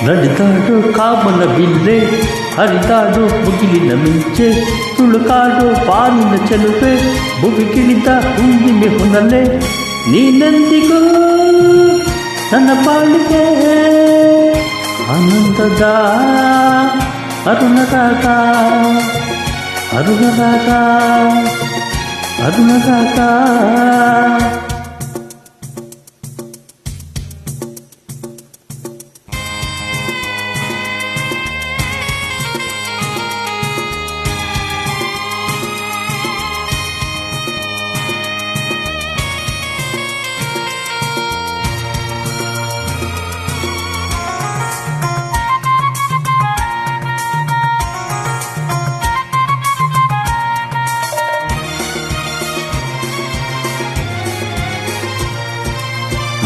ನಡೆದಾಡು ಕಾಮನ ಬಿಲ್ಲೆ ಹರಿದಾಡು ಮುಗಿಲಿನ ಮಿಂಚೆ ತುಳುಕಾಡು ಬಾನಿನ ಚೆಲುವೆ ಭುವಿಗಿಳಿದ ಹುಣ್ಣಿಮೆ ಹುನಲೆ ನೀನೆಂದಿಗೂ ನನ್ನ ಪಾಲಿಗೆ ಆನಂದದ ಅರುಣರಾಗ ಅರುಣರಾಗ ಅರುಣರಾಗ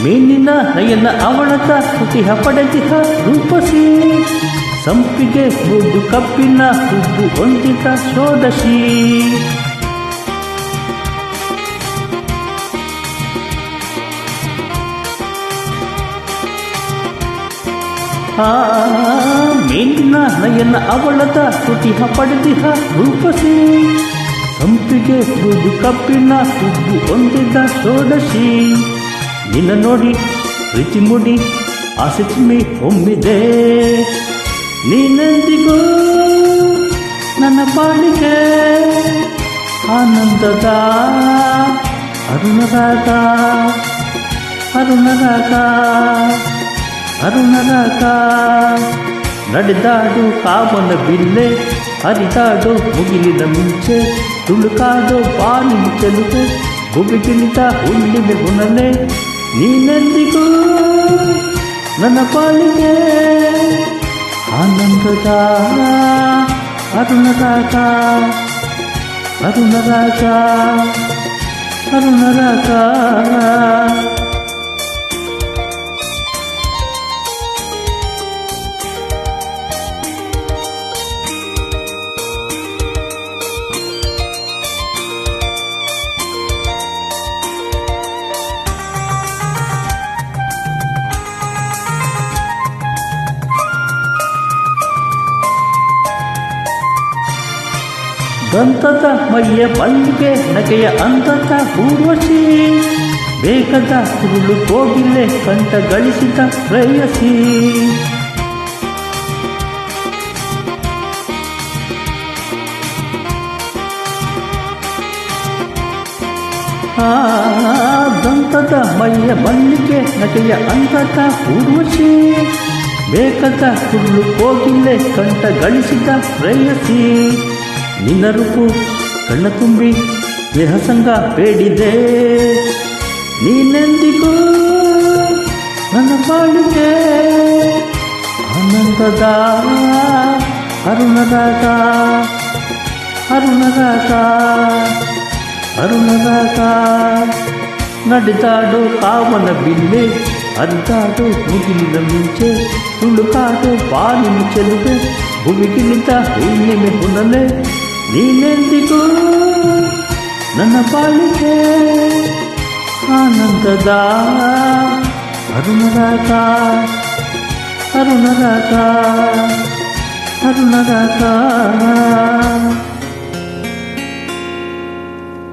ಮೇಲಿನ ನಯನ ಅವಳದ ಕುಟಿಹ ಪಡೆದಿಹ ರೂಪಸಿ ಸಂಪಿಗೆ ಮುದ್ದು ಕಪ್ಪಿನ ಹುಬ್ಬು ಹೊಂದಿದ ಷೋಡಶಿ ಮೇಲಿನ ನಯನ ಅವಳದ ಕುಟಿಹ ಪಡೆದಿಹ ರೂಪಸಿ ಸಂಪಿಗೆ ಮುದ್ದು ಕಪ್ಪಿನ ಹುಬ್ಬು ಹೊಂದಿದ ಷೋಡಶಿ ನಿನ್ನ ನೋಡಿ ಪ್ರೀತಿ ಮುಡಿ ಆಸೆ ಚಿಮ್ಮಿ ಒಮ್ಮಿದೆ ನೀನೆಂದಿಗೂ ನನ್ನ ಬಾಳಿಗೆ ಆನಂದದ ಅರುಣರಾಗ ಅರುಣರಾಗ ಅರುಣರಾಗ ನಡೆದಾಡು ಕಾಮನ ಬಿಲ್ಲೆ ಹರಿದಾಡು ಮುಗಿಲಿನ ಮಿಂಚೆ ತುಳುಕಾಡು ಬಾನಿನ ಚೆಲುವೆ ಭುವಿಗಿಳಿದ ಹುಣ್ಣಿಮೆ ಹುನಲೆ ನೀನೆಂದಿಗೂ ನನ್ನ ಪಾಲಿಗೆ ಆನಂದದ ಅರುಣರಾಗ ಅರುಣರಾಗ ಅರುಣರಾಗ ದಂತದ ಮೈಯ ಬಲ್ಲಿಗೆ ನಗೆಯ ಅಂತದ ಊರ್ವಶಿ ಬೇಗದ ಕುರುಳು ಕೋಗಿಲೆ ಕಂಠ ಗಳಿಸಿದ ಪ್ರೇಯಸಿ ದಂತದ ಮೈಯ ಬಲ್ಲಿಗೆ ನಗೆಯ ಅಂತದ ಊರ್ವಶಿ ಬೇಗದ ಕುರುಳು ಕೋಗಿಲೆ ಕಂಠ ಗಳಿಸಿದ ಪ್ರೇಯಸಿ ನಿನ್ನ ರೂಪು ಕಣ್ಣ ತುಂಬಿ ಸ್ನೇಹಸಂಗ ಬೇಡಿದೆ ನೀನೆಂದಿಗೂ ನನ್ನ ಬಾಳಿಗೆ ಆನಂದದ ಅರುಣರಾಗ ಅರುಣರಾಗ ಅರುಣರಾಗ ನಡೆದಾಡು ಕಾಮನ ಬಿಲ್ಲೆ ಹರಿದಾಡು ಮುಗಿಲಿನ ಮಿಂಚೆ ತುಳುಕಾಡು ಬಾನಿನ ಚೆಲುವೆ ಭುವಿಗಿಳಿದ ಹುಣ್ಣಿಮೆ ಹುನಲೆ ನೀನೆಂದಿಗೂ ನನ್ನ ಬಾಳಿಗೆ ಆನಂದದ ಅರುಣರಾಗ ಅರುಣರಾಗ ಅರುಣರಾಗ